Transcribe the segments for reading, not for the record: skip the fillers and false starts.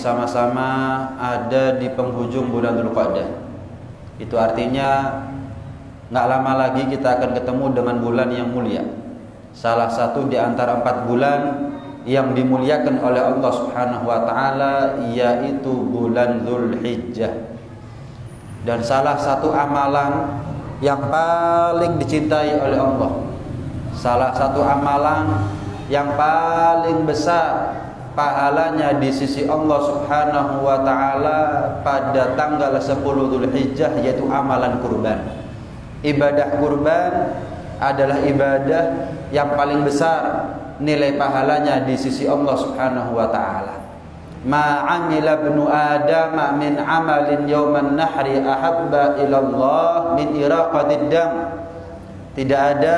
sama-sama ada di penghujung bulan Dzulqa'dah. Itu artinya nggak lama lagi kita akan ketemu dengan bulan yang mulia. Salah satu di antara 4 bulan yang dimuliakan oleh Allah Subhanahu wa taala, yaitu bulan Dzulhijjah. Dan salah satu amalan yang paling dicintai oleh Allah, salah satu amalan yang paling besar pahalanya di sisi Allah Subhanahu wa taala pada tanggal 10 Dzulhijjah, yaitu amalan kurban. Ibadah kurban adalah ibadah yang paling besar nilai pahalanya di sisi Allah Subhanahu wa taala. Ma 'amila ibnu Adam min 'amalin yauman nahri ahabba ila Allah min iraqatid dam. Tidak ada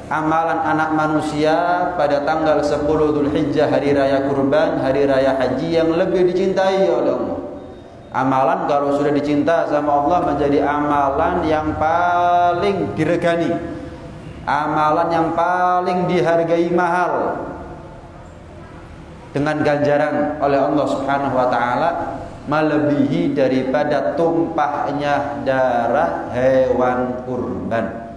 amalan anak manusia pada tanggal 10 Dzulhijjah, hari raya kurban, hari raya haji, yang lebih dicintai oleh Allah. Amalan kalau sudah dicinta sama Allah menjadi amalan yang paling diregani, amalan yang paling dihargai mahal, dengan ganjaran oleh Allah Subhanahu wa taala melebihi daripada tumpahnya darah hewan kurban.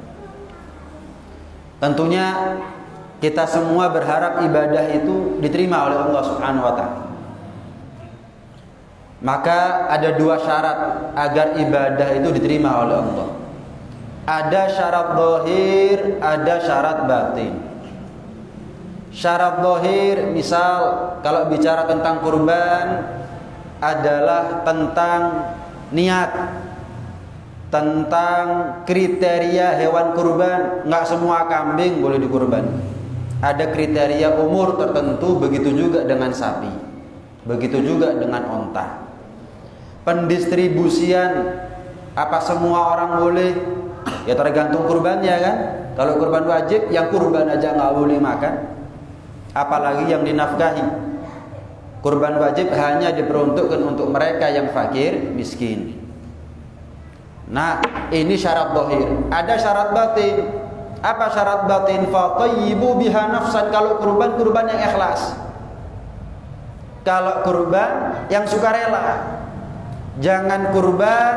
Tentunya kita semua berharap ibadah itu diterima oleh Allah Subhanahu wa taala. Maka ada 2 syarat agar ibadah itu diterima oleh Allah. Ada syarat zahir, ada syarat batin. Syarat zahir, misal kalau bicara tentang kurban, adalah tentang niat, tentang kriteria hewan kurban. Nggak semua kambing boleh dikurban. Ada kriteria umur tertentu, begitu juga dengan sapi, begitu juga dengan onta. Pendistribusian, apa semua orang boleh? Ya tergantung kurbannya kan. Kalau kurban wajib, yang kurban aja nggak boleh makan, apalagi yang dinafkahi. Kurban wajib hanya diperuntukkan untuk mereka yang fakir, miskin. Nah, ini syarat zahir. Ada syarat batin. Apa syarat batin? Fatayyibu biha nafsan. Kalau kurban yang ikhlas, kalau kurban yang sukarela. Jangan kurban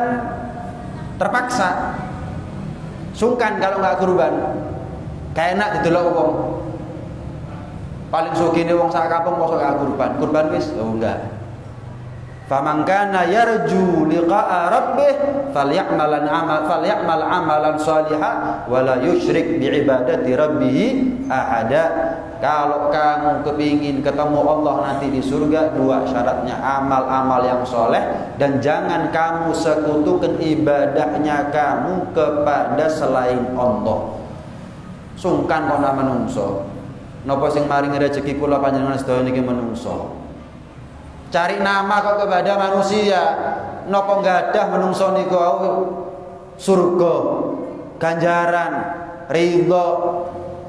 terpaksa. Sungkan kalau nggak kurban, kayak enak didelok wong. Paling sugih wong sak kampung mosok gak kurban. Kurban wis, oh enggak. Faman kana yarju liqa'a rabbih falyamal amalan shalihan wa la yusyrik bi ibadati rabbih ahada. Kalau kamu kepingin ketemu Allah nanti di surga, 2 syaratnya: amal-amal yang soleh, dan jangan kamu sekutukan ibadahnya kamu kepada selain Allah. Sungkan kono manungso. Napa sing maringi rezeki kula panjenengan sedaya niki manungso. Cari nama kok kepada manusia. Napa gadah manungso niku surga, ganjaran, ridho.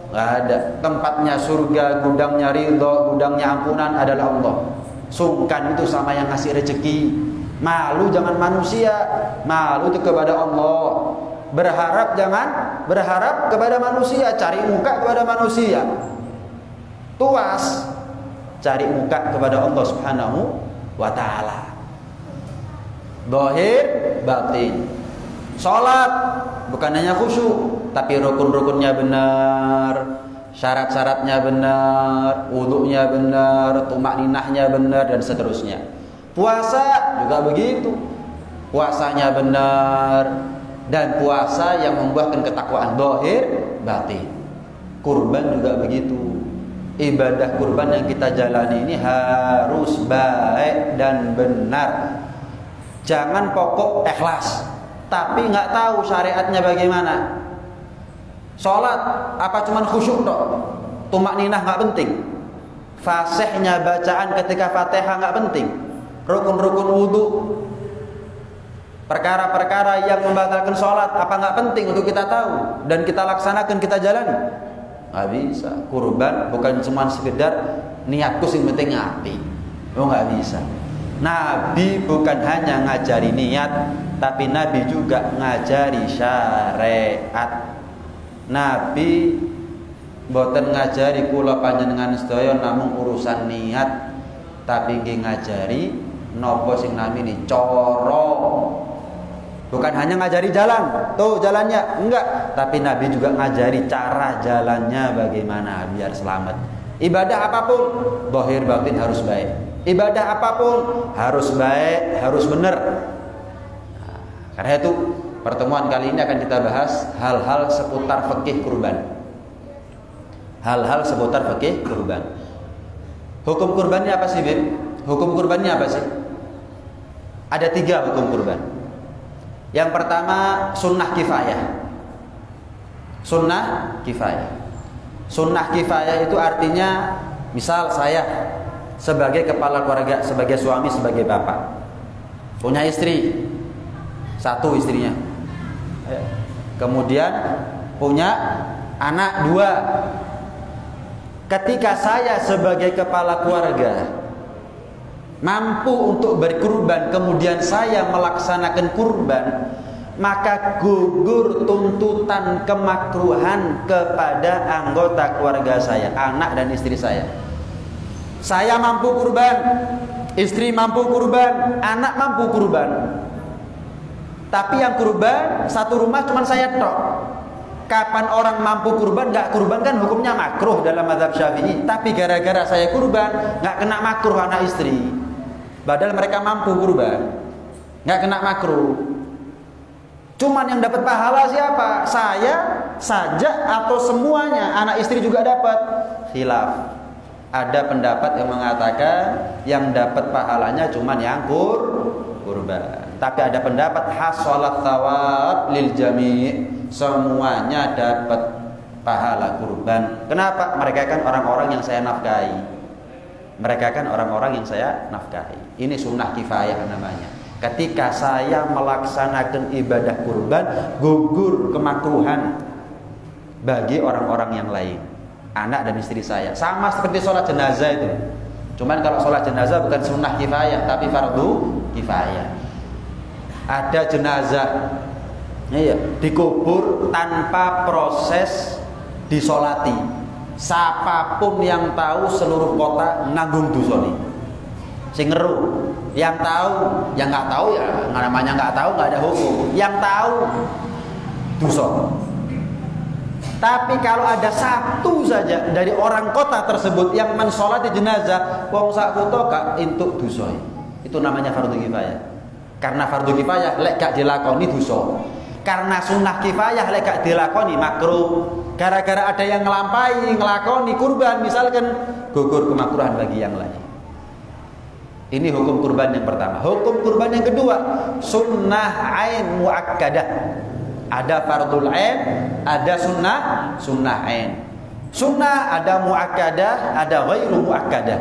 Nggak ada. Tempatnya surga, gudangnya ridho, gudangnya ampunan adalah Allah. Sungkan itu sama yang ngasih rezeki. Malu jangan manusia, malu itu kepada Allah. Berharap jangan berharap kepada manusia, cari muka kepada manusia. Tuas cari muka kepada Allah Subhanahu wa taala. Zahir, batin. Salat bukan hanya khusyuk, tapi rukun-rukunnya benar, syarat-syaratnya benar, wudunya benar, tumakninahnya benar, dan seterusnya. Puasa juga begitu. Puasanya benar, dan puasa yang membuahkan ketakwaan zahir, batin. Kurban juga begitu. Ibadah kurban yang kita jalani ini harus baik dan benar. Jangan pokok ikhlas, tapi nggak tahu syariatnya bagaimana. Sholat apa cuman khusyuk toh? Tumakninah nggak penting. Fasihnya bacaan ketika Fatihah nggak penting. Rukun-rukun wudu, perkara-perkara yang membatalkan sholat, apa nggak penting untuk kita tahu dan kita laksanakan, kita jalani? Nggak bisa. Kurban bukan cuma sekedar niatku sing penting ngapi. Oh, nggak bisa. Nabi bukan hanya ngajari niat, tapi Nabi juga ngajari syariat. Nabi boten ngajari kula panjenengan sedaya namung urusan niat, tapi nggih ngajari nopo sing namine cara. Bukan hanya ngajari jalan, tuh jalannya, enggak, tapi Nabi juga ngajari cara jalannya bagaimana biar selamat. Ibadah apapun, zahir batin harus baik. Ibadah apapun harus baik, harus benar. Nah, karena itu pertemuan kali ini akan kita bahas hal-hal seputar fikih kurban. Hal-hal seputar fikih kurban. Hukum kurbannya apa sih, Bib? Hukum kurbannya apa sih? Ada 3 hukum kurban. Yang pertama sunnah kifayah. Sunnah kifayah. Sunnah kifayah itu artinya misal saya sebagai kepala keluarga, sebagai suami, sebagai bapak, punya istri, 1 istrinya, kemudian punya anak 2. Ketika saya sebagai kepala keluarga mampu untuk berkurban, kemudian saya melaksanakan kurban, maka gugur tuntutan kemakruhan kepada anggota keluarga saya, anak dan istri saya. Saya mampu kurban, istri mampu kurban, anak mampu kurban, tapi yang kurban satu rumah cuma saya tok. Kapan orang mampu kurban, nggak kurban kan hukumnya makruh dalam mazhab Syafi'i. Tapi gara-gara saya kurban, nggak kena makruh anak istri. Padahal mereka mampu kurban, nggak kena makruh. Cuman yang dapat pahala siapa? Saya saja atau semuanya? Anak istri juga dapat? Khilaf. Ada pendapat yang mengatakan yang dapat pahalanya cuman yang kurban. Tapi ada pendapat hasolat thawab lil jami', semuanya dapat pahala kurban. Kenapa? Mereka kan orang-orang yang saya nafkahi. Mereka kan orang-orang yang saya nafkahi. Ini sunnah kifayah namanya. Ketika saya melaksanakan ibadah kurban, gugur kemakruhan bagi orang-orang yang lain, anak dan istri saya. Sama seperti sholat jenazah itu. Cuman kalau sholat jenazah bukan sunnah kifayah, tapi fardu kifayah. Ada jenazah, ya, dikubur tanpa proses disolati. Siapapun yang tahu seluruh kota nanggung dosane. Sing ngeru, yang tahu, yang nggak tahu ya namanya nggak tahu, nggak ada hukum. Yang tahu dosa. Tapi kalau ada satu saja dari orang kota tersebut yang mensolati jenazah, wong sak kota gak entuk dosa. Itu namanya fardu kifayah. Karena fardu kifayah lek gak dilakoni dosa. Karena sunnah kifayah lek gak dilakoni makruh. Gara-gara ada yang ngelampai, ngelakoni kurban misalkan, gugur kemakruhan bagi yang lain. Ini hukum kurban yang pertama. Hukum kurban yang kedua, sunnah ain muakkadah. Ada fardul ain, ada sunnah ain. Sunnah ada muakkadah, ada ghairu muakkadah.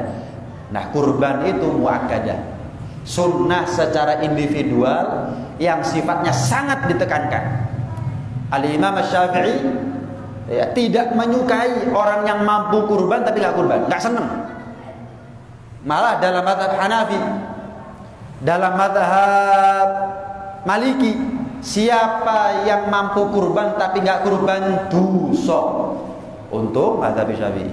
Nah, kurban itu muakkadah. Sunnah secara individual yang sifatnya sangat ditekankan. Al-Imam Syafi'i ya, tidak menyukai orang yang mampu kurban tapi nggak kurban, nggak seneng. Malah dalam mazhab Hanafi, dalam mazhab Maliki, siapa yang mampu kurban tapi nggak kurban dosa. Untuk mazhab Syafi'i,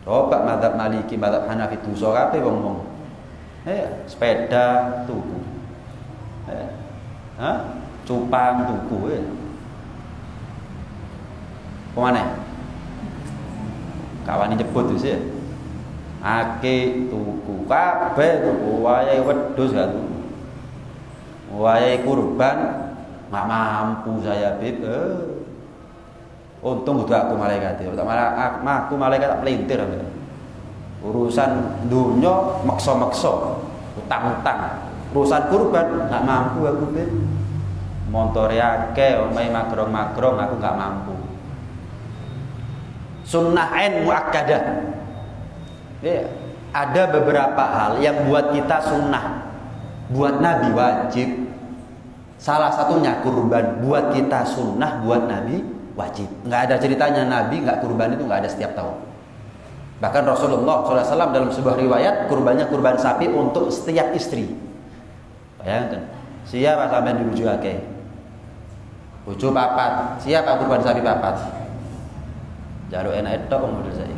coba mazhab Maliki, mazhab Hanafi dosa kabeh wong-wong. Sepeda tuku, cupang tuku, kemana? Kawan nyebut itu sih. Ake tuku kabeh tuku, wayahe wedhus gak tuku. Wayahe kurban nggak mampu saya, Bib. Untung kudu aku malaikat. Aku malaikat tak pelintir. Urusan dunya maksa-maksa, utang-utang. Urusan kurban nggak mampu aku, Bib. Montore akeh, omahe magrong-magrong, aku nggak mampu. Sunnah ain muakkadah. Ya, ada beberapa hal yang buat kita sunnah, buat Nabi wajib. Salah satunya kurban, buat kita sunnah, buat Nabi wajib. Nggak ada ceritanya Nabi nggak kurban, itu nggak ada setiap tahun. Bahkan Rasulullah SAW dalam sebuah riwayat kurbannya kurban sapi untuk setiap istri. Bayangkan, siapa sampai dirujuk akeh? Bojo papat, siapa kurban sapi papat? Jaluk enak itu model saya.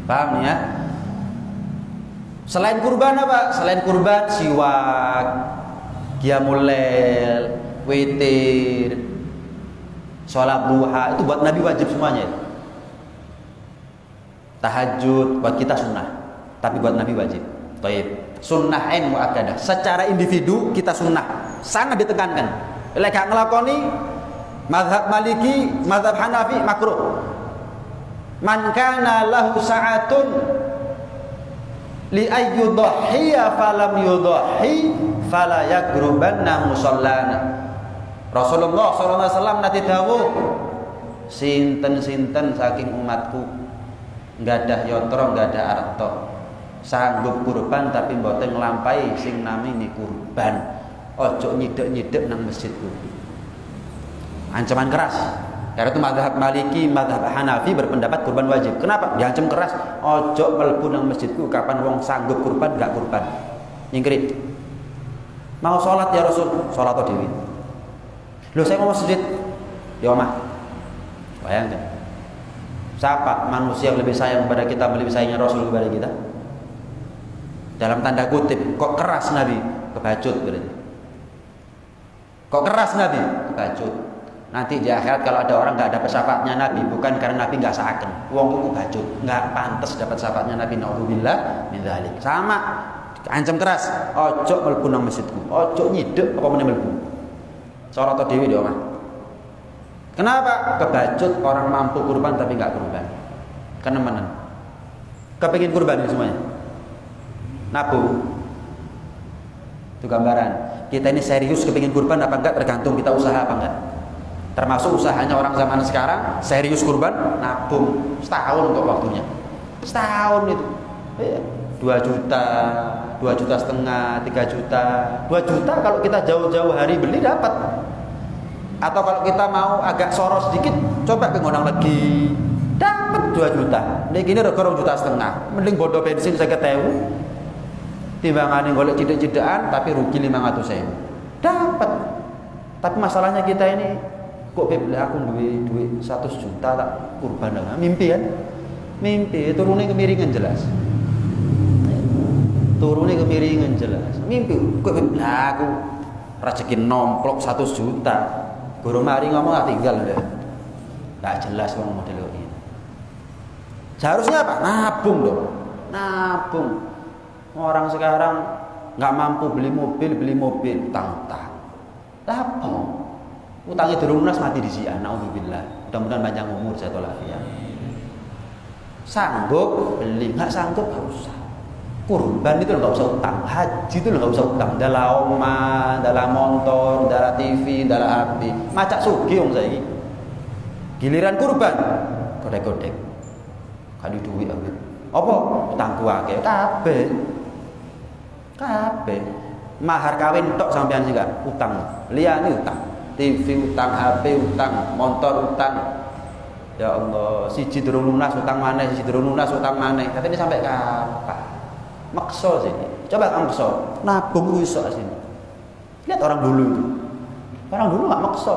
Paham ya? Selain kurban apa? Selain kurban siwak, qiyamul lail, witir, sholat duha, itu buat Nabi wajib semuanya. Tahajud buat kita sunnah, tapi buat Nabi wajib. Baik. Sunnah ain muakkadah. Secara individu kita sunnah, sangat ditekankan. Lek gak nglakoni mazhab Maliki, mazhab Hanafi makruh. Man kana lahu sa'atun li ayyudhiya falam yudhi fala yaqrubanna musallana. Rasulullah sallallahu alaihi wasallam nate dawuh, sinten-sinten saking umatku nggadah yatra nggadah arta sanggup kurban tapi mboten nglampahi sing namine kurban, ojo nyidek-nyidek nang masjidku. Ancaman keras. Karena itu mazhab Maliki, mazhab Hanafi berpendapat kurban wajib. Kenapa? Diancam keras. Ojo mlebu nang masjidku kapan wong sanggup kurban gak kurban. Nyingkirin. Mau sholat ya Rasul, sholat dhewe. Loh saya mau masjid. Ya omah. Bayangkan. Siapa manusia yang lebih sayang kepada kita, lebih sayangnya Rasul kepada kita? Dalam tanda kutip, kok keras Nabi? Kebacut berarti. Kok keras Nabi? Kebacut. Nanti di akhirat kalau ada orang nggak dapat syafaatnya Nabi, bukan karena Nabi nggak seakan, wong kuku bajut, nggak pantas dapat syafaatnya Nabi. Naudzubillah min dzalik. Sama, ancam keras, ojo mlebu nang masjidku, ojo nyidek apa meneh mlebu. Salat dhewe di omah. Kenapa? Kebacut orang mampu kurban tapi nggak kurban. Kenemenan. Kepengin kurban ini semuanya. Nabung. Itu gambaran. Kita ini serius kepengin kurban apa enggak tergantung kita usaha apa enggak. Termasuk usahanya orang zaman sekarang serius kurban, nabung setahun untuk waktunya, setahun itu 2 juta, 2 juta setengah, 3 juta, 2 juta kalau kita jauh-jauh hari beli dapat. Atau kalau kita mau agak soros sedikit, coba ke ngonang lagi, dapat 2 juta. Ini gini rego 2 juta setengah, mending bodoh bensin 50.000 timbangan yang golek cedek-cedekan tapi rugi 500.000, dapat. Tapi masalahnya kita ini kok aku duit 100 juta tak kurban lah. Mimpi kan? Mimpi, turunnya kemiringan jelas. Turunnya kemiringan jelas. Mimpi, kok aku rezeki nomplok 100 juta. Guru mari ngomong tak tinggal deh. Tak jelas wong model ini. Seharusnya apa? Nabung dong. Nabung. Orang sekarang nggak mampu beli mobil, utang-utang. Nabung. Utangnya durung lunas mati di sian, naudzubillah. Mudah-mudahan panjang umur sehat walafiat. Sanggup beli, nggak sanggup nggak usah. Kurban itu nggak usah utang, haji itu nggak usah utang. Dalam omah, dalam motor, dalam TV, dalam HP. Macak sugi om saya. Giliran kurban, godek-godek. Kali duit ambil. Apa? Utangku akeh, kabeh. Mahar kawin tok sampean sih nggak utang. Liyane utang. TV utang, HP utang, motor utang. Ya Allah, siji durung lunas utang maneh, siji durung lunas utang maneh. Tapi ini sampai kapan? Makso sih. Coba kamu makso, nabung iso sini. Lihat orang dulu itu. Orang dulu enggak makso.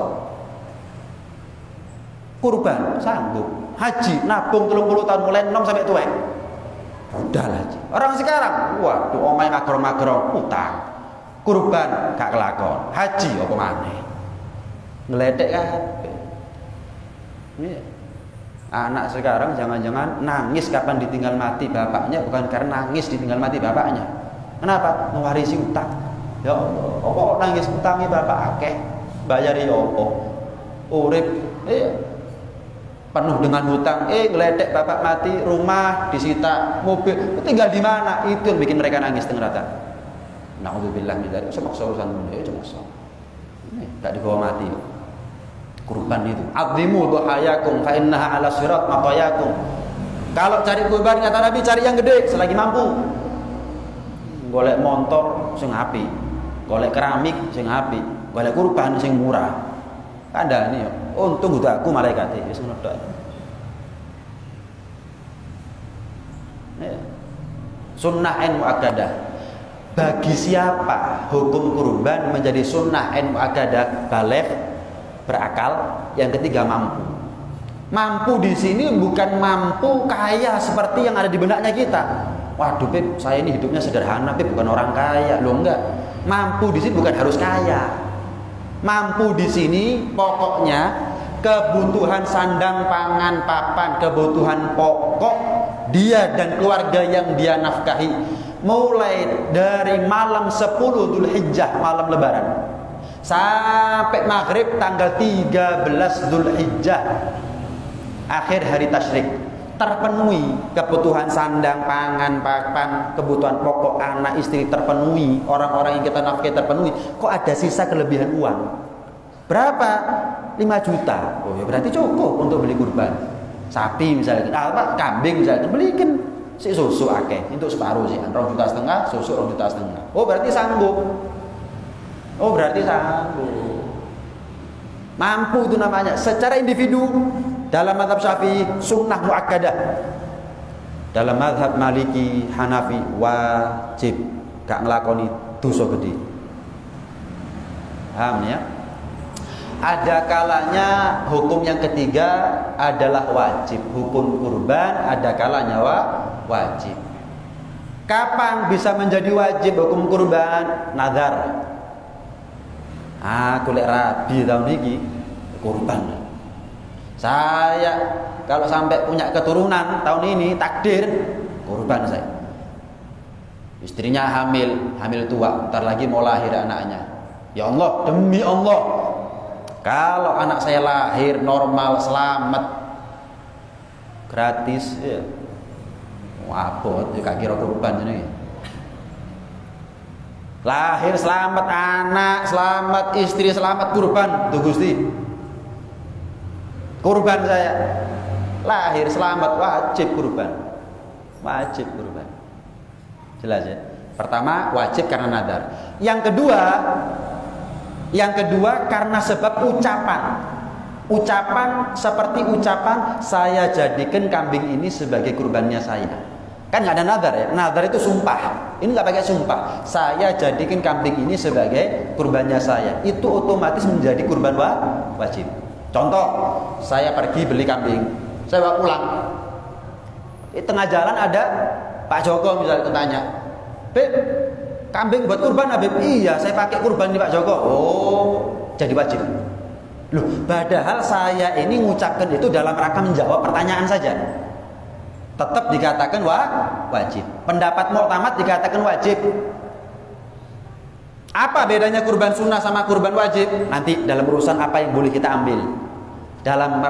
Kurban sanggup, haji nabung 30 tahun mulai 6 sampai tua. Udah haji. Orang sekarang, waduh omahe magro-magro utang. Kurban gak kelakon, haji apa maneh. Ngeledek kabeh. Iya. Anak sekarang jangan-jangan nangis kapan ditinggal mati bapaknya bukan karena nangis ditinggal mati bapaknya. Kenapa? Mewarisi utang. Ya Allah, apa nangis utangi bapak akeh, bayari apa? Urip penuh dengan hutang, ngeledek bapak mati, rumah disita, mobil, tinggal di mana? Itu yang bikin mereka nangis ternyata. Naudzubillah min dzalik. Semaksa urusan dunia itu maksa. Tak dibawa mati. Kurban itu. Azimu duhayakum fa innaha ala sirat maqayakum. Kalau cari kurban kata Nabi cari yang gede selagi mampu. Golek motor sing apik, golek keramik sing apik, golek kurban sing murah. Kandhane yo. Untung aku malaikat wis ngono tok. Sunnah ain muakkadah. Bagi siapa hukum kurban menjadi sunnah ain muakkadah baligh berakal, yang ketiga mampu. Mampu di sini bukan mampu kaya seperti yang ada di benaknya kita. Waduh, Pip, saya ini hidupnya sederhana, Pip, bukan orang kaya. Loh, enggak. Mampu di sini bukan harus kaya. Mampu di sini pokoknya kebutuhan sandang, pangan, papan, kebutuhan pokok dia dan keluarga yang dia nafkahi mulai dari malam 10 Dzulhijjah, malam lebaran, sampai maghrib tanggal 13 Dzulhijjah, akhir hari tasyrik, terpenuhi kebutuhan sandang, pangan, papan, kebutuhan pokok anak istri terpenuhi, orang-orang yang kita nafkahi terpenuhi. Kok ada sisa kelebihan uang? Berapa? 5 juta. Oh ya berarti cukup untuk beli kurban. Sapi misalnya, apa kambing misalnya, belikan si susu akeh, untuk separuh sih, 2,5 juta, susu 2,5 juta. Oh berarti sanggup. Oh berarti sanggup. Mampu itu namanya. Secara individu dalam mazhab Syafi'i sunnah muakkadah. Dalam mazhab Maliki, Hanafi wajib, gak ngelakoni dosa gede. Paham ya? Ada kalanya hukum yang ketiga adalah wajib. Hukum kurban ada kalanya wajib. Kapan bisa menjadi wajib hukum kurban? Nazar. Aku lek rabi tahun ini kurban. Saya kalau sampai punya keturunan tahun ini takdir kurban saya. Istrinya hamil tua, ntar lagi mau lahir anaknya. Ya Allah, demi Allah, kalau anak saya lahir normal, selamat, gratis, ya. Wabot, ya kira kurban ini. Lahir selamat, anak selamat, istri selamat, kurban, tuh Gusti. Kurban saya. Lahir selamat, wajib kurban. Wajib kurban. Jelas ya? Pertama, wajib karena nadar. Yang kedua karena sebab ucapan. Ucapan seperti ucapan saya jadikan kambing ini sebagai kurbannya saya. Kan nggak ada nadar ya. Nadar itu sumpah. Ini nggak pakai sumpah. Saya jadikan kambing ini sebagai kurbannya saya. Itu otomatis menjadi kurban wajib. Contoh, saya pergi beli kambing, saya bawa pulang. Di tengah jalan ada Pak Joko misalnya tanya, Beb, kambing buat kurban Habib? Iya, saya pakai kurban di Pak Joko. Oh, jadi wajib. Loh, padahal saya ini ngucapkan itu dalam rangka menjawab pertanyaan saja. Tetap dikatakan wajib. Pendapat Mu'tamad dikatakan wajib. Apa bedanya kurban sunnah sama kurban wajib? Nanti dalam urusan apa yang boleh kita ambil. Dalam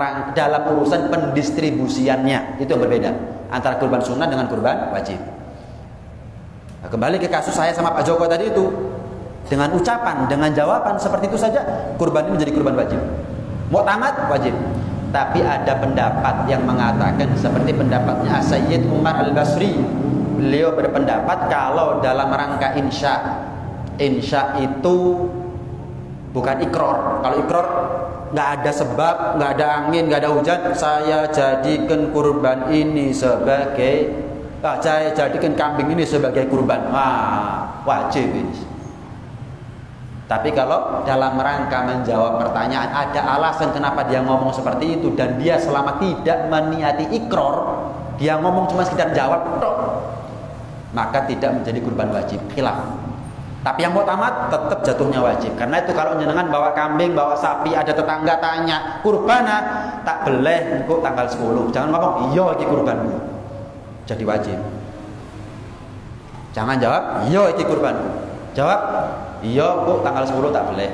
urusan pendistribusiannya itu yang berbeda antara kurban sunnah dengan kurban wajib. Nah, kembali ke kasus saya sama Pak Joko tadi itu, dengan ucapan, dengan jawaban seperti itu saja kurban ini menjadi kurban wajib. Mu'tamad wajib. Tapi ada pendapat yang mengatakan seperti pendapatnya Sayyid Umar Al-Basri. Beliau berpendapat kalau dalam rangka insya itu bukan ikror. Kalau ikror nggak ada sebab, nggak ada angin, nggak ada hujan, saya jadikan kurban ini sebagai, saya jadikan kambing ini sebagai kurban, wajib ini. Tapi kalau dalam rangka menjawab pertanyaan, ada alasan kenapa dia ngomong seperti itu, dan dia selama tidak meniati ikror, dia ngomong cuma sekedar jawab tok, maka tidak menjadi kurban wajib. Khilaf. Tapi yang Mu'tamad tetap jatuhnya wajib. Karena itu kalau jenengan bawa kambing, bawa sapi, ada tetangga tanya, kurbana tak boleh engko tanggal 10. Jangan ngomong, iya iki kurbanku. Jadi wajib. Jangan jawab, iya iki kurbanku. Jawab, iya kok tanggal 10 tak boleh.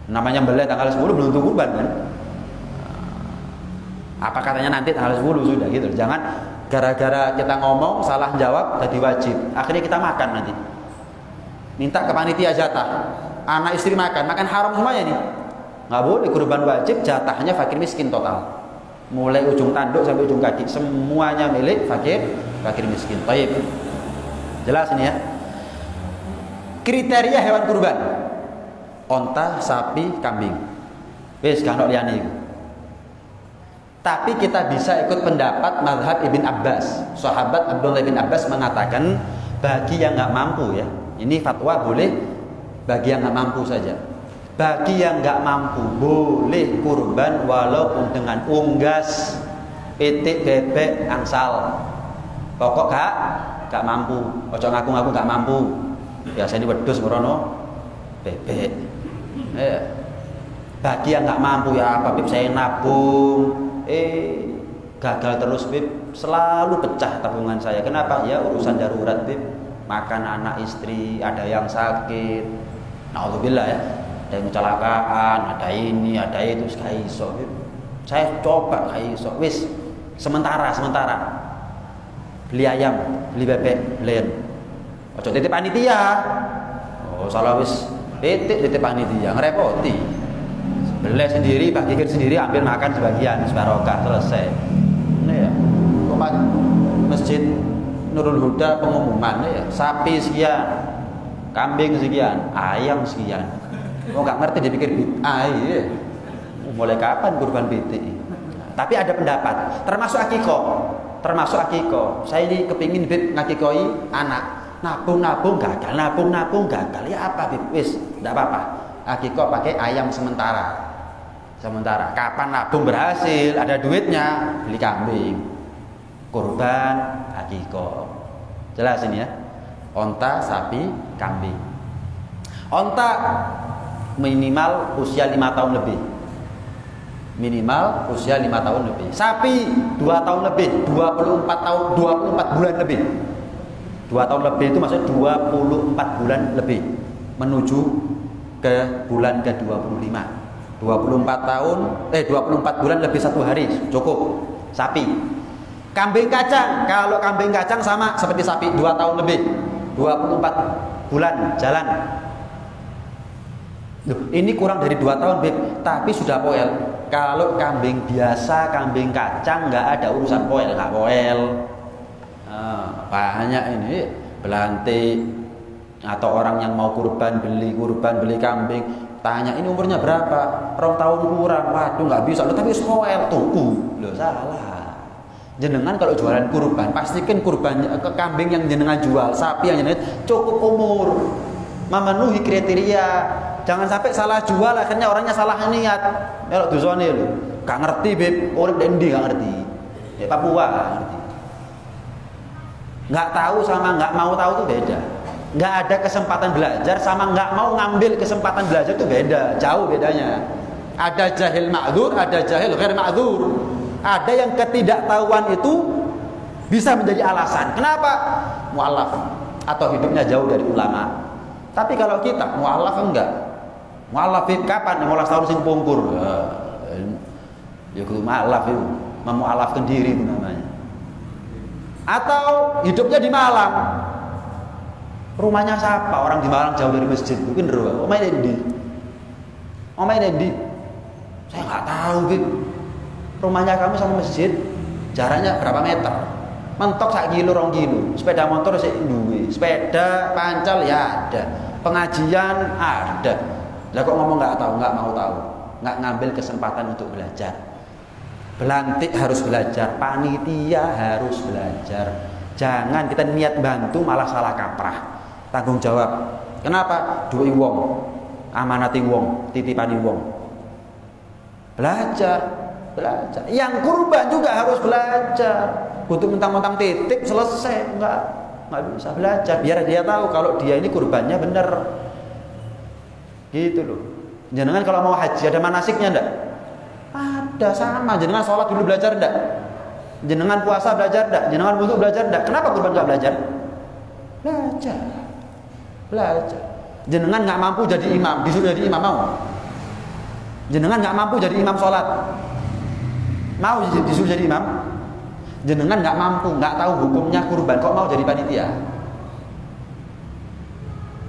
Namanya boleh tanggal 10 belum tentu kurban kan? Apa katanya nanti tanggal 10 sudah gitu. Jangan gara-gara kita ngomong salah jawab jadi wajib. Akhirnya kita makan nanti. Minta ke panitia jatah, anak istri makan haram semuanya nih. Nggak boleh. Kurban wajib jatahnya fakir miskin total, mulai ujung tanduk sampai ujung kaki semuanya milik fakir miskin. Baik, jelas ini ya. Kriteria hewan kurban: onta, sapi, kambing. Wes kan liyane iku. Tapi kita bisa ikut pendapat mazhab Ibn Abbas. Sahabat Abdullah bin Abbas mengatakan bagi yang nggak mampu ya. Ini fatwa boleh bagi yang nggak mampu saja. Bagi yang nggak mampu boleh kurban walaupun dengan unggas, pitik, bebek, angsal. Pokok gak mampu. Ojo ngaku-ngaku gak mampu. Biasanya wedhus merono bebek. Bagi yang gak mampu ya apa Bib, saya nabung. Gagal terus Bib, selalu pecah tabungan saya. Kenapa? Ya urusan darurat Bib. Makan anak istri, ada yang sakit. Naudzubillah ya. Ada yang kecelakaan, ada ini, ada itu, gak iso Bib. Saya coba gak iso. Wis, sementara. Beli ayam, beli bebek, beliin. Ojo titip panitia. Oh, salah wis. Titip panitia, ngerepoti. Beli sendiri, bagikan sendiri, ambil makan sebagian, barokah, selesai. Ini ya. Masjid Nurul Huda pengumuman ya, sapi sekian, kambing sekian, ayam sekian. Mau nggak ngerti dipikir bid'ah ya. Mulai kapan kurban bid'ah? Tapi ada pendapat, termasuk akikoh. Saya ini kepingin ngakikoi anak. Nabung gagal. Ya apa Bib? Wis, enggak apa-apa. Akikoh pakai ayam sementara. Kapan nabung berhasil, ada duitnya, beli kambing. Kurban, akikoh. Jelas ini ya. Onta, sapi, kambing. Onta minimal usia 5 tahun lebih. Sapi 2 tahun lebih, 24 bulan lebih. 2 tahun lebih itu maksudnya 24 bulan lebih menuju ke bulan ke-25. 24 bulan lebih 1 hari cukup sapi. Kambing kacang, kalau kambing kacang sama seperti sapi 2 tahun lebih, 24 bulan jalan. Loh, ini kurang dari 2 tahun Bib, tapi sudah poel. Kalau kambing biasa, kambing kacang nggak ada urusan poel, nggak poel. Banyak ini belantik atau orang yang mau beli kambing, tanya ini umurnya berapa, 2 tahun kurang, waduh nggak bisa, loh, tapi poel tuku, loh salah. Jenengan kalau jualan kurban, pastikan kurbannya ke kambing yang jenengan jual, sapi yang jenengan cukup umur, memenuhi kriteria. Jangan sampai salah jual akhirnya orangnya salah niat. Kalau dosane lho, gak ngerti Bib, urip dendi gak ngerti. Ya Papua gak ngerti. Gak tahu sama gak mau tahu itu beda. Gak ada kesempatan belajar sama gak mau ngambil kesempatan belajar itu beda, jauh bedanya. Ada jahil ma'dzur, ada jahil ghair ma'dzur. Ada yang ketidaktahuan itu bisa menjadi alasan. Kenapa? Mu'allaf atau hidupnya jauh dari ulama. Tapi kalau kita mu'allaf enggak. Mu'allaf kapan? 15 tahun sing pungkur. Ya kudu mu'allaf itu, memu'allafkan diri itu namanya. Atau hidupnya di Malang. Rumahnya siapa? Orang di Malang jauh dari masjid. Mungkin ro. Omae Dendi. Saya enggak tahu, Bib. Rumahnya kamu sama masjid jaraknya berapa meter? Mentok 1 kilo 2 kilo. Sepeda motor sik duwe, sepeda pancal ya ada, pengajian ada. Lah kok ngomong nggak tahu, nggak mau tahu, nggak ngambil kesempatan untuk belajar. Belantik harus belajar, panitia harus belajar. Jangan kita niat bantu malah salah kaprah. Tanggung jawab. Kenapa? Duwe wong, amanati wong, titipani wong. Belajar. Yang kurban juga harus belajar. Untuk mentang-mentang titip selesai, enggak bisa belajar. Biar dia tahu kalau dia ini kurbannya benar. Gitu loh. Jenengan kalau mau haji ada manasiknya enggak? Ada, sama. Jenengan sholat dulu belajar enggak? Jenengan puasa belajar enggak? Jenengan wudu belajar enggak? Kenapa kurban enggak belajar? Belajar. Jenengan enggak mampu jadi imam, disuruh jadi imam mau? Jenengan enggak mampu jadi imam sholat, mau disuruh jadi imam? Jenengan nggak mampu, nggak tahu hukumnya kurban, kok mau jadi panitia?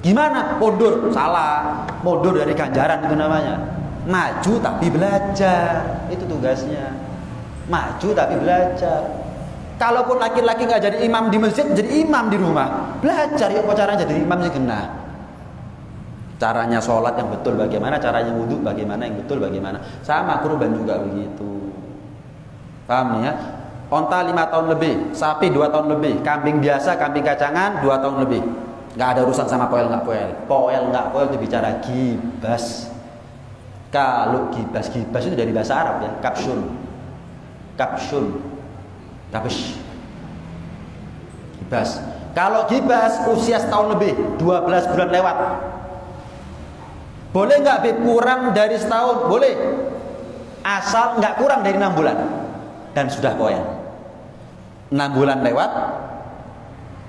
Gimana? Mundur, salah. Mundur dari ganjaran itu namanya. Maju tapi belajar, itu tugasnya. Maju tapi belajar. Kalaupun laki-laki nggak jadi imam di masjid, jadi imam di rumah. Belajar, yuk caranya jadi imam sih kena. Caranya sholat yang betul bagaimana, caranya wudhu bagaimana, yang betul bagaimana. Sama kurban juga begitu. Paham nih ya? Onta 5 tahun lebih, sapi 2 tahun lebih, kambing biasa, kambing kacangan 2 tahun lebih. Nggak ada urusan sama poel nggak poel. Poel nggak poel itu bicara gibas. Kalau gibas itu dari bahasa Arab ya, kapsun, gibas. Kalau gibas usia setahun lebih, 12 bulan lewat. Boleh nggak Bib kurang dari setahun? Boleh. Asal nggak kurang dari 6 bulan dan sudah poel. 6 bulan lewat,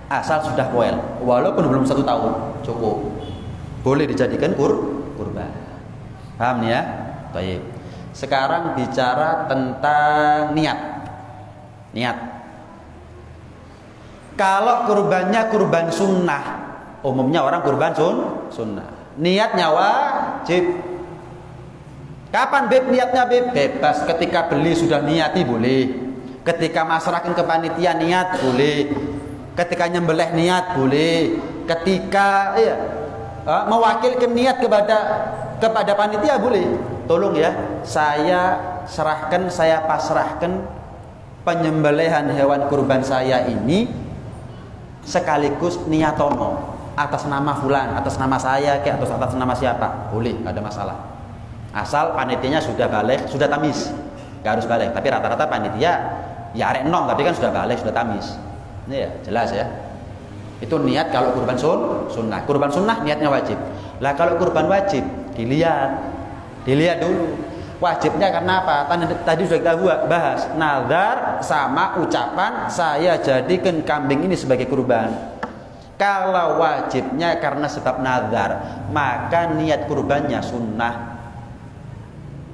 asal sudah poel. Walaupun belum 1 tahun, cukup. Boleh dijadikan kurban. Paham nih ya? Baik. Sekarang bicara tentang niat. Niat. Kalau kurbannya kurban sunnah, umumnya orang kurban sunnah. Niatnya wajib. Kapan Beb niatnya Beb? Bebas, ketika beli sudah niati boleh. Ketika masyarakat ke panitia niat boleh. Ketika nyembelih niat boleh. Ketika mewakilkan niat kepada panitia boleh. Tolong ya, saya pasrahkan penyembelihan hewan kurban saya ini sekaligus niatono atas nama fulan, atas nama saya, atas nama siapa, boleh, nggak ada masalah. Asal panitianya sudah balik, sudah tamis, nggak harus balik. Tapi rata-rata panitia ya arek enom, tapi kan sudah balik, sudah tamis. Ini ya jelas ya. Itu niat kalau kurban sunnah. Kurban sunnah niatnya wajib. Lah kalau kurban wajib dilihat dulu. Wajibnya karena apa? Tadi sudah kita bahas. Nazar sama ucapan saya jadikan kambing ini sebagai kurban. Kalau wajibnya karena sebab nazar, maka niat kurbannya sunnah.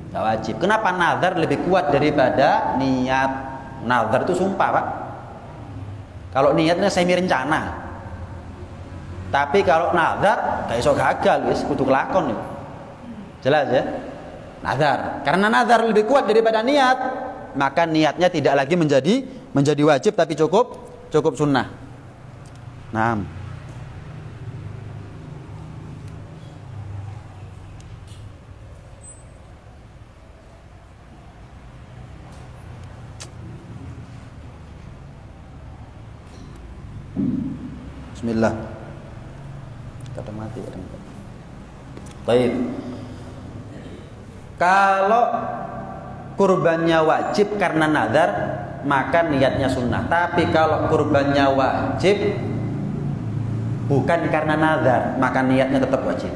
Tidak wajib. Kenapa nazar lebih kuat daripada niat? Nazar itu sumpah, Pak. Kalau niatnya semi rencana. Tapi kalau nazar gak iso gagal, wis kudu kelakon. Jelas ya? Nazar. Karena nazar lebih kuat daripada niat, maka niatnya tidak lagi menjadi wajib tapi cukup sunnah. Nah. Bismillah. Kata mati. Baik. Kalau kurbannya wajib karena nazar, maka niatnya sunnah. Tapi kalau kurbannya wajib bukan karena nazar, maka niatnya tetap wajib.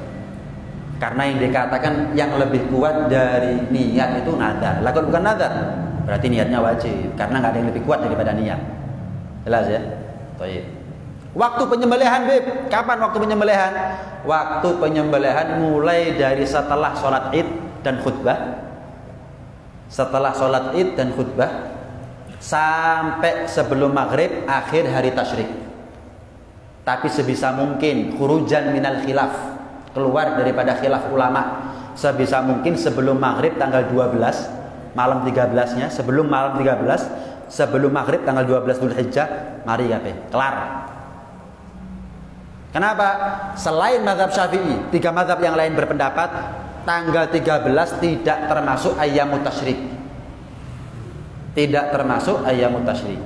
Karena yang dikatakan yang lebih kuat dari niat itu nazar. Lah kalau bukan nazar, berarti niatnya wajib. Karena nggak ada yang lebih kuat daripada niat. Jelas ya? Baik. Waktu penyembelihan, Bib. Kapan waktu penyembelihan? Waktu penyembelihan mulai dari setelah sholat Id dan khutbah. Setelah sholat Id dan khutbah sampai sebelum maghrib akhir hari tasyrik. Tapi sebisa mungkin khurujan minal khilaf, keluar daripada khilaf ulama, sebisa mungkin sebelum maghrib tanggal 12 malam 13-nya, sebelum malam 13, sebelum maghrib tanggal 12 Dzulhijjah, mari kabeh kelar. Kenapa? Selain mazhab Syafi'i, 3 mazhab yang lain berpendapat tanggal 13 tidak termasuk ayyamut tasyrik. Tidak termasuk ayyamut tasyrik.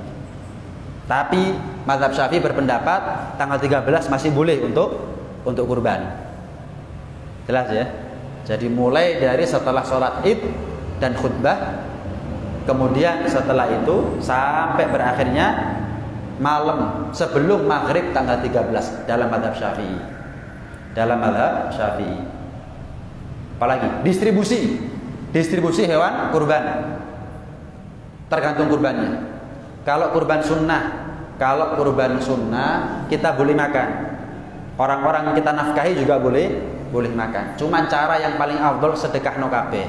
Tapi mazhab Syafi'i berpendapat tanggal 13 masih boleh untuk kurban. Jelas ya? Jadi mulai dari setelah sholat Id dan khutbah, kemudian setelah itu sampai berakhirnya malam sebelum maghrib tanggal 13 dalam mazhab Syafi'i. Dalam mazhab Syafi'i. Apalagi distribusi hewan kurban, tergantung kurbannya. Kalau kurban sunnah kita boleh makan. Orang-orang yang kita nafkahi juga boleh makan. Cuman cara yang paling afdol sedekah no kabeh.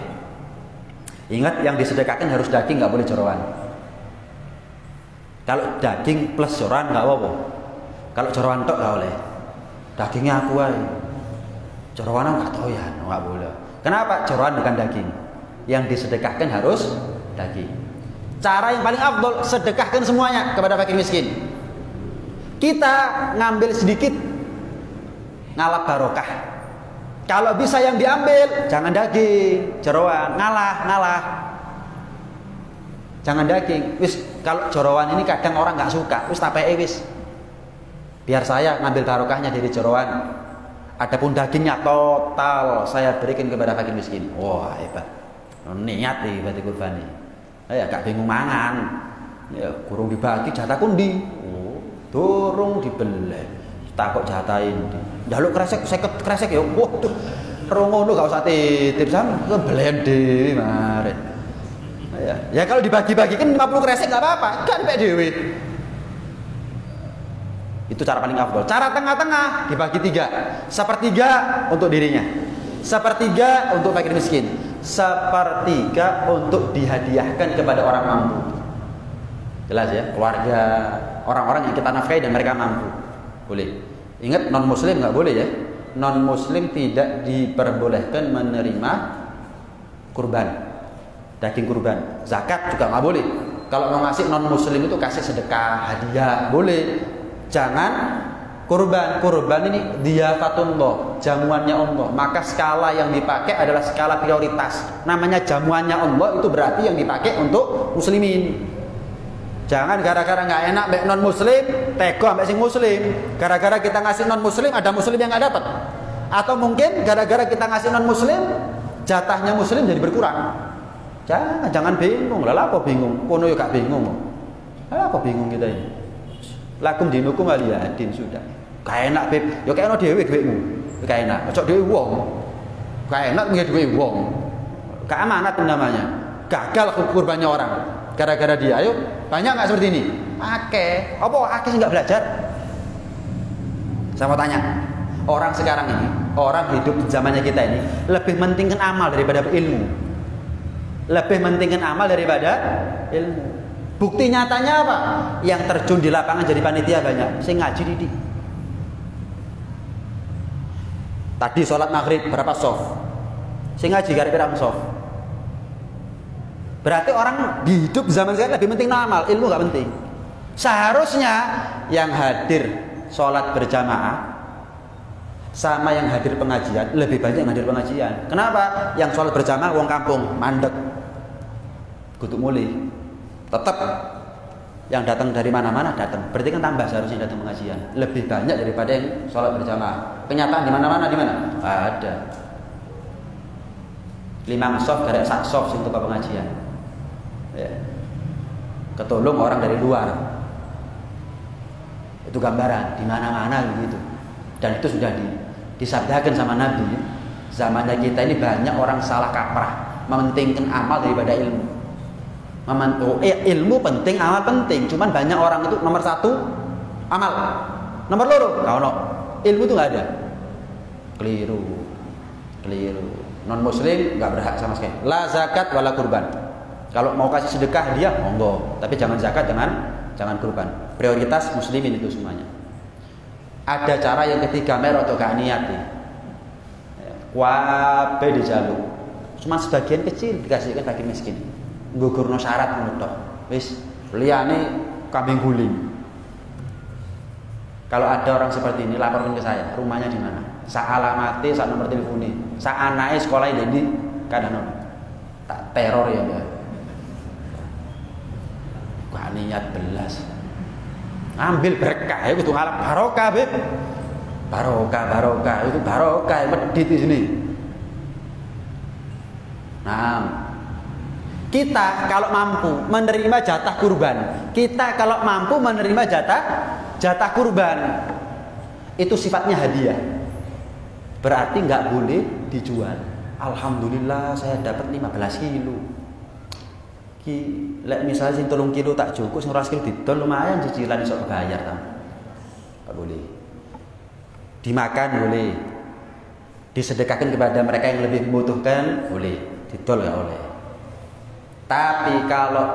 Ingat yang disedekahkan harus daging, nggak boleh jeroan. Kalau daging plus jeroan nggak apa-apa. Kalau jeroan tok nggak boleh. Dagingnya aku aja. Jeroan nggak tahu ya, nggak boleh. Kenapa? Jeroan bukan daging. Yang disedekahkan harus daging. Cara yang paling afdol, sedekahkan semuanya kepada fakir miskin. Kita ngambil sedikit, ngalap barokah. Kalau bisa yang diambil, jangan daging, jeroan, ngalah. Jangan daging. Wis, kalau jeroan ini kadang orang nggak suka. Wis tapeke wis. Biar saya ngambil barokahnya dari jeroan. Adapun dagingnya total saya berikan kepada fakir miskin. Wah, hebat. Niat nih berarti kurban nih. Ya gak bingung mangan. Ya kurung dibagi jatah kundi. Oh, Durung dibeleh. Takok jatain. Njaluk kresek 50 kresek ya. Waduh. Ro ngono gak usah titip sam kebelen dhewe mare. Ya kalau dibagi-bagikan 50 kresek enggak apa-apa, kan pek dhewe. Itu cara paling afdol. Cara tengah-tengah dibagi 3. Sepertiga untuk dirinya. Sepertiga untuk fakir miskin. Sepertiga untuk dihadiahkan kepada orang mampu. Jelas ya, keluarga, orang-orang yang kita nafkahi dan mereka mampu. Boleh. Ingat non muslim nggak boleh ya. Non muslim tidak diperbolehkan menerima kurban, daging kurban. Zakat juga nggak boleh. Kalau mau ngasih non muslim itu kasih sedekah, hadiah, boleh. Jangan kurban. Kurban ini diyafatullah, jamuannya Allah. Maka skala yang dipakai adalah skala prioritas. Namanya jamuannya Allah, itu berarti yang dipakai untuk muslimin. Jangan gara-gara nggak enak mbak non muslim, tego mbak sing muslim. Gara-gara kita ngasih non muslim, ada muslim yang nggak dapat. Atau mungkin gara-gara kita ngasih non muslim, jatahnya muslim jadi berkurang. Jangan bingung. Lah apa bingung? Kono yo gak bingung. Lah apa bingung kita ini? Lakum dinukum waliyadin sudah. Gak enak beb. Yo kayak ono dhewe dhuwitmu. Gak enak. Ojo dhewe wong. Gak enak nggih dhewe wong. Gak amanat namanya. Gagal kurbannya orang. Gara-gara dia, ayo banyak nggak seperti ini? Akeh, apa akeh nggak belajar? Saya mau tanya, orang sekarang ini, orang hidup di zamannya kita ini lebih mentingkan amal daripada ilmu. Lebih mentingkan amal daripada ilmu. Bukti nyatanya apa? Yang terjun di lapangan jadi panitia banyak. Saya ngaji didik. Tadi sholat maghrib berapa soft? Saya ngaji gara-gara soft. Berarti orang di hidup zaman sekarang lebih penting amal, ilmu gak penting. Seharusnya yang hadir sholat berjamaah sama yang hadir pengajian lebih banyak yang hadir pengajian. Kenapa? Yang sholat berjamaah wong kampung mandek, kutuk mulih. Tetap yang datang dari mana-mana datang. Berarti kan tambah seharusnya datang pengajian lebih banyak daripada yang sholat berjamaah. Kenyataan di mana-mana di mana? Ada. 5 soft gara sak soft untuk pengajian. Ya. Ketolong orang dari luar. Itu gambaran di mana-mana begitu. Dan itu sudah disabdakan sama Nabi. Zamannya kita ini banyak orang salah kaprah, mementingkan amal daripada ilmu. Ilmu penting, amal penting. Cuman banyak orang itu nomor 1 amal, nomor 2 kalau ilmu itu nggak ada. Keliru. Non muslim nggak berhak sama sekali. La zakat wala kurban. Kalau mau kasih sedekah dia monggo, tapi jangan zakat, jangan kurban. Prioritas muslimin itu semuanya. Ada cara yang ketiga mer atau gak niati. Wabe dijaluk. Cuma sebagian kecil dikasihkan bagi miskin. Gugurno syarat ngono tok. Wis liyane kambing guling. Kalau ada orang seperti ini laporkan ke saya, rumahnya di mana? Sa alamate, sa nomor teleponnya, sa anake sekolah jadi kadang tak teror ya, Mbak. Gak niat belas. Ambil berkah ya kudu ngalap barokah, Beb. Barokah itu barokah medit di sini. Nah, kita kalau mampu menerima jatah kurban, kita kalau mampu menerima jatah kurban, itu sifatnya hadiah. Berarti nggak boleh dijual. Alhamdulillah saya dapat 15 kilo. Lek misalnya sing 3 kilo tak cukup, sing 2 kilo didol lumayan cicilan iso bayar ta. Enggak boleh. Dimakan boleh. Disedekahkan kepada mereka yang lebih membutuhkan boleh. Didol enggak boleh. Tapi kalau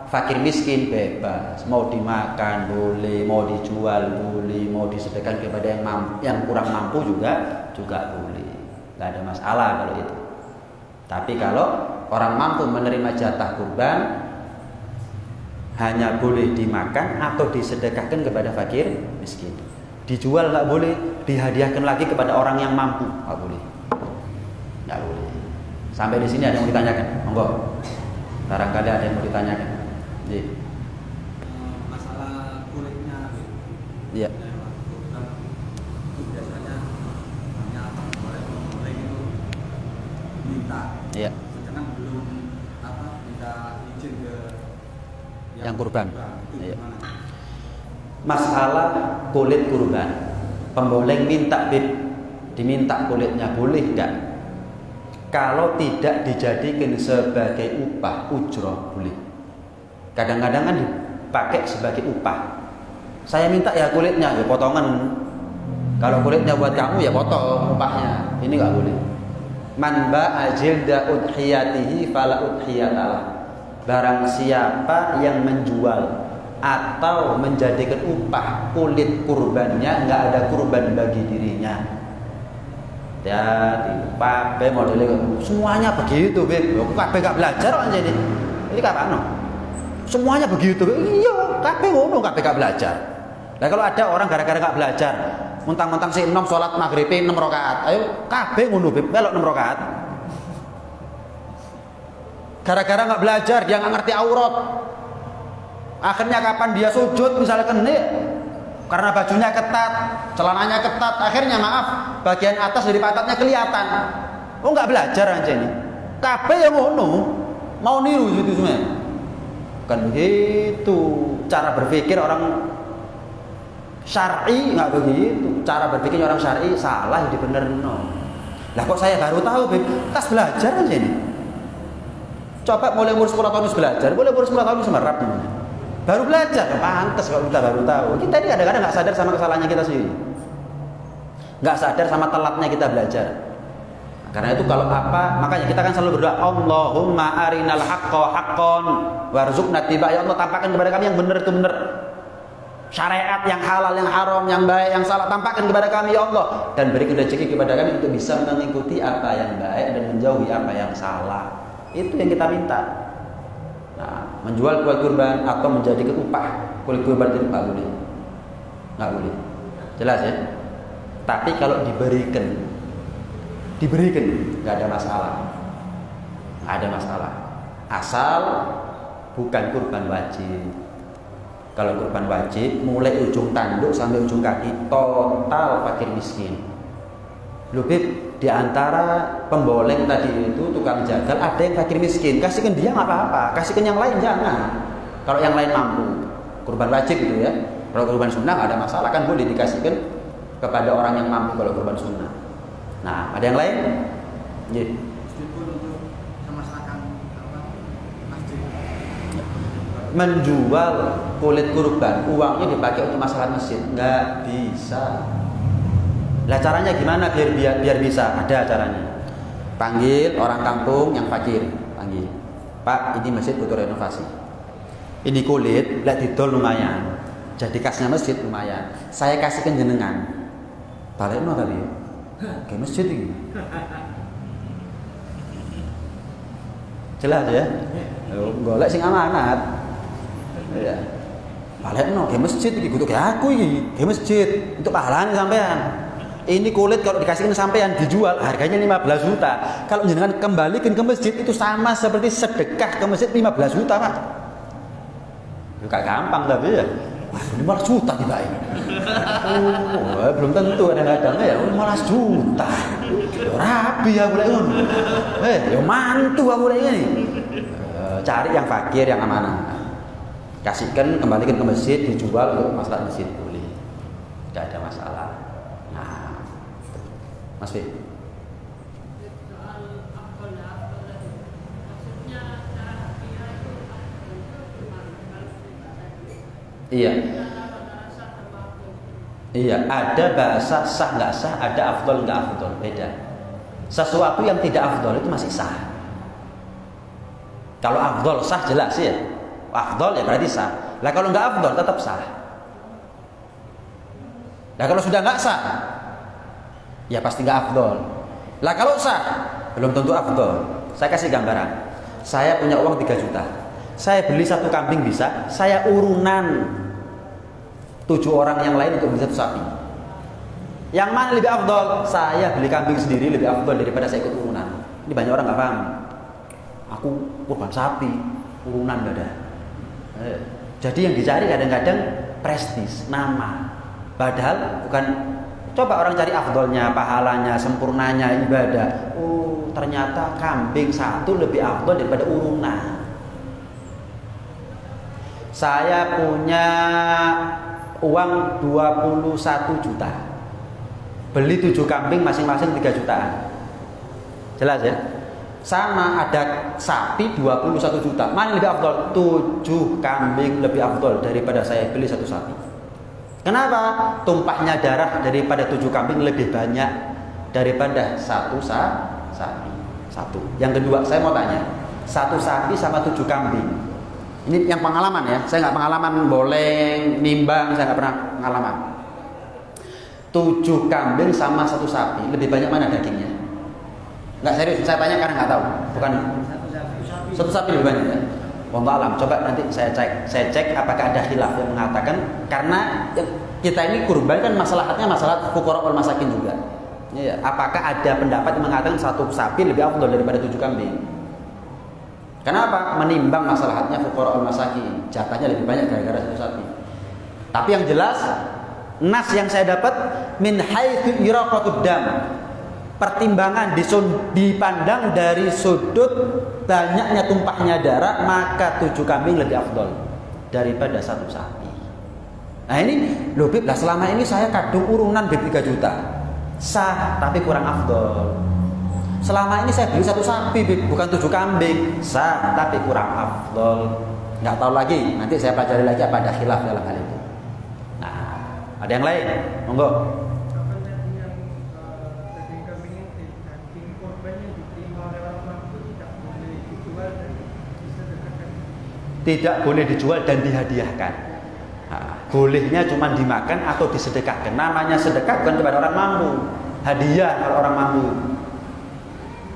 fakir miskin bebas, mau dimakan boleh, mau dijual boleh, mau disedekahkan kepada yang kurang mampu juga boleh. Enggak ada masalah kalau itu. Tapi kalau orang mampu menerima jatah kurban hanya boleh dimakan atau disedekahkan kepada fakir miskin. Dijual nggak boleh, dihadiahkan lagi kepada orang yang mampu nggak boleh. Sampai di sini ada yang mau ditanyakan? Monggo. Barangkali ada yang mau ditanyakan. Jadi, masalah kulitnya. Iya. Biasanya hanya boleh itu minta. Iya. Belum minta izin ke yang kurban. Iya. masalah kulit kurban. Pemboleng minta diminta kulitnya, boleh enggak? Kalau tidak dijadikan sebagai upah, ujroh, boleh. Kadang-kadang kan dipakai sebagai upah. Saya minta ya kulitnya, ya potongan. Kalau kulitnya buat kamu ya potong upahnya. Ini enggak boleh. Man ba'a jilda udhiyatihi fala udhiyatalah. Barang siapa yang menjual atau menjadikan upah kulit kurbannya, nggak ada kurban bagi dirinya. Jadi pape modelnya semuanya begitu, Beb. Pape nggak belajar aja ini. Ini kapan no? Semuanya begitu. Iya, pape ngono, pape nggak belajar. Nah kalau ada orang gara-gara nggak belajar, mentang-mentang si enom sholat maghrib 6 rakaat, ayo pape ngono, Beb. Melok 6 rakaat. Gara-gara nggak belajar, dia nggak ngerti aurat. Akhirnya kapan dia sujud misalkan nih, karena bajunya ketat, celananya ketat, akhirnya maaf, bagian atas dari pantatnya kelihatan. Oh nggak belajar aja nih. Kabeh yang ngono, mau niru gitu semua. Kan begitu. Cara berpikir orang syar'i nggak begitu. Cara berpikir orang syar'i salah, jadi bener no. Lah kok saya baru tahu, Beb? Tas belajar aja nih. Coba mulai umur 10 tahun belajar, mulai umur 10 tahun semerap nih. Baru belajar, pantas kalau kita baru tahu. Kita ini kadang-kadang nggak sadar sama kesalahannya kita sendiri, nggak sadar sama telatnya kita belajar. Karena itu kalau apa, makanya kita kan selalu berdoa, Allahumma arinal haqqa haqqan warzuqna tiba. Ya Allah, tampakkan kepada kami yang benar itu benar, syariat yang halal, yang haram, yang baik, yang salah, tampakkan kepada kami ya Allah, dan berikan rezeki kepada kami untuk bisa mengikuti apa yang baik dan menjauhi apa yang salah. Itu yang kita minta. Nah, menjual kulit kurban atau menjadikan upah kulit kurban itu nggak boleh, nggak boleh. Jelas ya. Tapi kalau diberikan nggak ada masalah, nggak ada masalah. Asal bukan kurban wajib. Kalau kurban wajib, mulai ujung tanduk sampai ujung kaki total fakir miskin. Lebih di antara pemboleng tadi itu tukang jagal ada yang fakir miskin, kasihkan dia nggak apa-apa, kasihkan yang lain jangan. Kalau yang lain mampu, kurban wajib gitu ya. Kalau kurban sunnah nggak ada masalah, kan boleh dikasihkan kepada orang yang mampu kalau kurban sunnah. Nah, ada yang lain? Yeah. Menjual kulit kurban, uangnya dipakai untuk masalah masjid, nggak bisa. Lah caranya gimana biar bisa? Ada caranya. Panggil orang kampung yang fakir, panggil. Pak, ini masjid butuh renovasi. Ini kulit, lah didol lumayan. Jadi kasnya masjid lumayan. Saya kasihkan jenengan. Balekno tadi. Kayak masjid ini. Jelas ya? Golek sing amanat. Ya. Balekno kayak masjid iki kudu kayak aku iki, kayak masjid. Untuk pahalane sampean. Ini kulit kalau dikasihkan sampean dijual harganya 15 juta. Kalau jenengan kembalikan ke masjid itu sama seperti sedekah ke masjid 15 juta, Pak. Gak gampang tapi ya. Wah, 15 juta tiba ini. Oh, belum tentu kadang-kadang ya 15 juta. Rapi ya mulai ngono. Ya mantu aku mulai ini. Cari yang fakir yang amanah. Kasihkan, kembalikan ke masjid, dijual untuk masalah masjid boleh. Tidak ada masalah. Nah, Mas Fi. Iya. Iya, ada bahasa sah nggak sah, ada afdol nggak afdol, beda. Sesuatu yang tidak afdol itu masih sah. Kalau afdol sah jelas ya. Afdol ya berarti sah. Lah kalau nggak afdol tetap sah. Lah kalau sudah nggak sah, ya pasti nggak afdol. Lah kalau sah, belum tentu afdol. Saya kasih gambaran. Saya punya uang 3 juta. Saya beli 1 kambing bisa, saya urunan 7 orang yang lain untuk beli 1 sapi. Yang mana lebih afdol? Saya beli kambing sendiri lebih afdol daripada saya ikut urunan. Ini banyak orang nggak paham. Aku kurban sapi, urunan nggak ada. Jadi yang dicari kadang-kadang prestis, nama. Padahal bukan. Coba orang cari afdolnya, pahalanya, sempurnanya ibadah. Oh, ternyata kambing 1 lebih afdol daripada urunan. Saya punya uang 21 juta. Beli 7 kambing masing-masing 3 jutaan. Jelas ya? Sama ada sapi 21 juta. Mana lebih afdol? 7 kambing lebih afdol daripada saya beli 1 sapi. Kenapa? Tumpahnya darah daripada 7 kambing lebih banyak daripada 1 sapi. 1. Yang kedua, saya mau tanya, 1 sapi sama 7 kambing. Ini yang pengalaman ya. Saya nggak pengalaman boleng, nimbang, saya nggak pernah pengalaman. 7 kambing sama 1 sapi, lebih banyak mana dagingnya? Nggak serius, saya tanya karena nggak tahu. Bukan. 1 sapi lebih banyak ya? Wallahu alam. Coba nanti saya cek apakah ada khilaf yang mengatakan, karena kita ini kurban kan masalahnya masalah fuqara wal masakin juga. Ya, apakah ada pendapat yang mengatakan 1 sapi lebih afdal daripada 7 kambing? Kenapa? Menimbang masalahnya fuqara wal masakin, jatahnya lebih banyak gara-gara 1 sapi. Tapi yang jelas nas yang saya dapat min haitsu iraqatud dam. Pertimbangan dipandang dari sudut banyaknya tumpahnya darah, maka 7 kambing lebih afdol daripada 1 sapi. Nah ini loh Bib, lah selama ini saya kadung urunan Bib 3 juta sah tapi kurang afdol. Selama ini saya beli 1 sapi Bib, bukan 7 kambing, sah tapi kurang afdol. Nggak tahu lagi, nanti saya pelajari lagi apa ada khilaf dalam hal itu. Nah, ada yang lain? Monggo. Tidak boleh dijual dan dihadiahkan. Nah, bolehnya cuma dimakan atau disedekahkan. Namanya sedekah bukan kepada orang mampu, hadiah kalau orang mampu.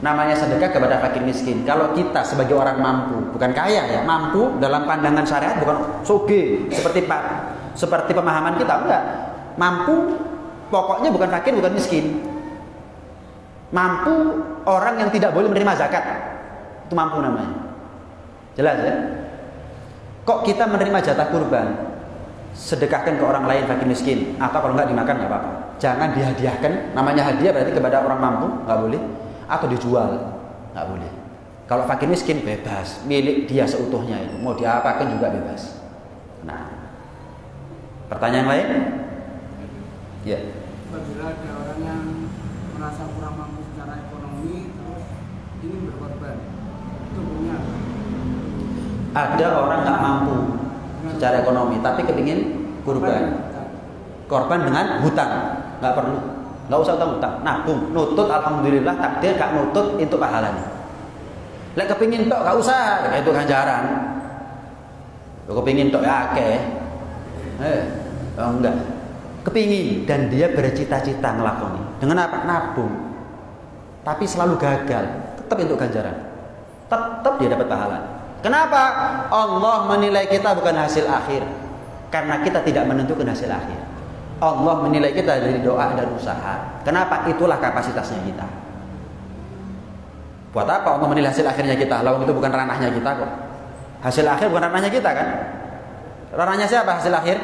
Namanya sedekah kepada fakir miskin. Kalau kita sebagai orang mampu, bukan kaya ya, mampu dalam pandangan syariat bukan soge seperti pemahaman kita, enggak. Mampu pokoknya bukan fakir, bukan miskin. Mampu orang yang tidak boleh menerima zakat. Itu mampu namanya. Jelas ya? Kok kita menerima jatah kurban, sedekahkan ke orang lain fakir miskin, atau kalau enggak dimakan nggak apa-apa. Jangan dihadiahkan, namanya hadiah berarti kepada orang mampu, nggak boleh. Atau dijual, nggak boleh. Kalau fakir miskin bebas, milik dia seutuhnya itu, mau diapakan juga bebas. Nah, pertanyaan lain? Ya. Apabila ada orang yang merasa kurang mampu secara ekonomi, terus ingin berkorban, itu hukumnya apa? Ada orang nggak mampu secara ekonomi, tapi kepingin kurban. Korban dengan hutang, nggak perlu, nggak usah hutang, nabung, nutut, alhamdulillah takdir gak nutut itu pahalanya. Lek kepingin tok gak usah, itu ganjaran. Lo kepingin tok ya enggak. Kepingin dan dia bercita-cita ngelakoni. Dengan apa? Nabung. Tapi selalu gagal, tetap itu ganjaran. Tetap dia dapat pahala. Kenapa? Allah menilai kita bukan hasil akhir, karena kita tidak menentukan hasil akhir. Allah menilai kita dari doa dan usaha. Kenapa? Itulah kapasitasnya kita. Buat apa Allah menilai hasil akhirnya kita? Lalu itu bukan ranahnya kita kok. Hasil akhir bukan ranahnya kita kan? Ranahnya siapa hasil akhir?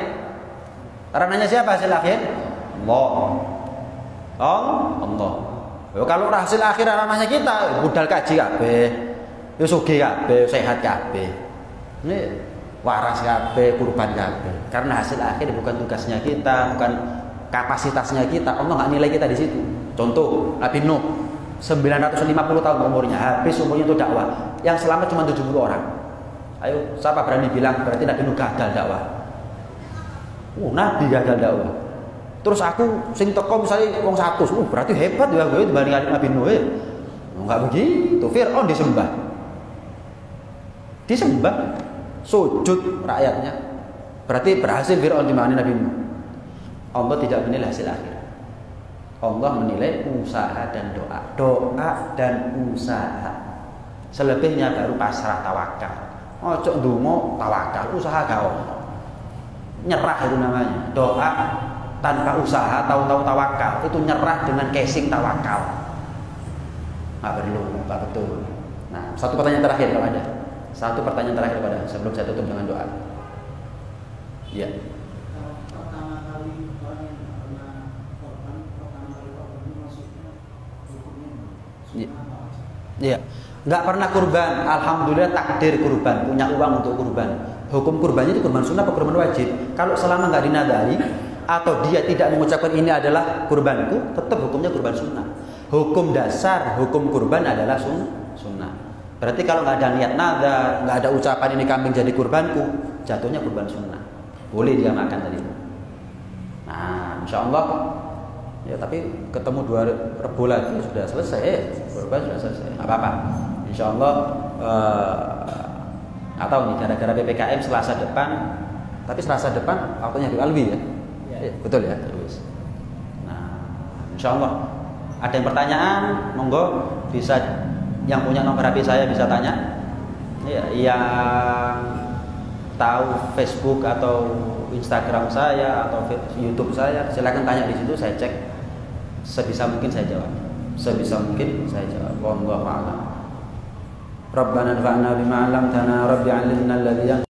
Ranahnya siapa hasil akhir? Allah. Allah. Kalau hasil akhir ranahnya kita, budal kaji kabeh. Ya sugih kabeh, sehat kabeh. Ini waras kabeh, kurban kabeh. Karena hasil akhir bukan tugasnya kita, bukan kapasitasnya kita. Allah nggak nilai kita di situ. Contoh, Nabi Nuh 950 tahun umurnya, habis umurnya itu dakwah. Yang selamat cuma 70 orang. Ayo, siapa berani bilang berarti Nabi Nuh gagal dakwah? Nabi gagal dakwah. Terus aku sing teko misalnya wong 100, berarti hebat ya gue dibanding Nabi Nuh. Enggak begitu. Fir'aun disembah, sujud rakyatnya. Berarti berhasil Fir'aun dimana Nabi Nuh. Allah tidak menilai hasil akhir. Allah menilai usaha dan doa. Doa dan usaha. Selebihnya baru pasrah tawakal. Ojo ndonga tawakal, usaha gak ono. Nyerah itu namanya. Doa tanpa usaha tahu-tahu tawakal, itu nyerah dengan casing tawakal. Nggak perlu, nggak betul. Nah, satu pertanyaan terakhir kalau ada. Satu pertanyaan terakhir pada sebelum saya tutup dengan doa. Ya. Pertama kali orang yang pernah korban, maksudnya hukumnya? Iya. Nggak pernah kurban, alhamdulillah takdir kurban, punya uang untuk kurban. Hukum kurbannya itu kurban sunnah atau kurban wajib? Kalau selama nggak dinadari atau dia tidak mengucapkan ini adalah kurbanku, tetap hukumnya kurban sunnah. Hukum dasar, hukum kurban adalah sunnah. Berarti kalau nggak ada niat nadar, nggak ada ucapan ini kambing jadi kurbanku, jatuhnya kurban sunnah. Boleh dia makan tadi. Nah, insya Allah ya, tapi ketemu 2 Rebo lagi sudah selesai, kurban sudah selesai. Nggak apa-apa. Insya Allah nggak tahu nih gara-gara PPKM Selasa depan, tapi Selasa depan waktunya Habib Alwi ya. Ya, betul ya. Terus. Nah, insya Allah ada yang pertanyaan, monggo bisa, yang punya nomor HP saya bisa tanya. Ya, yang tahu Facebook atau Instagram saya atau YouTube saya, silakan tanya di situ, saya cek. Sebisa mungkin saya jawab. Sebisa mungkin saya jawab. Wallahu a'lam. Rabbana anfa'na bima 'allamtana, rabbi 'allimna alladhi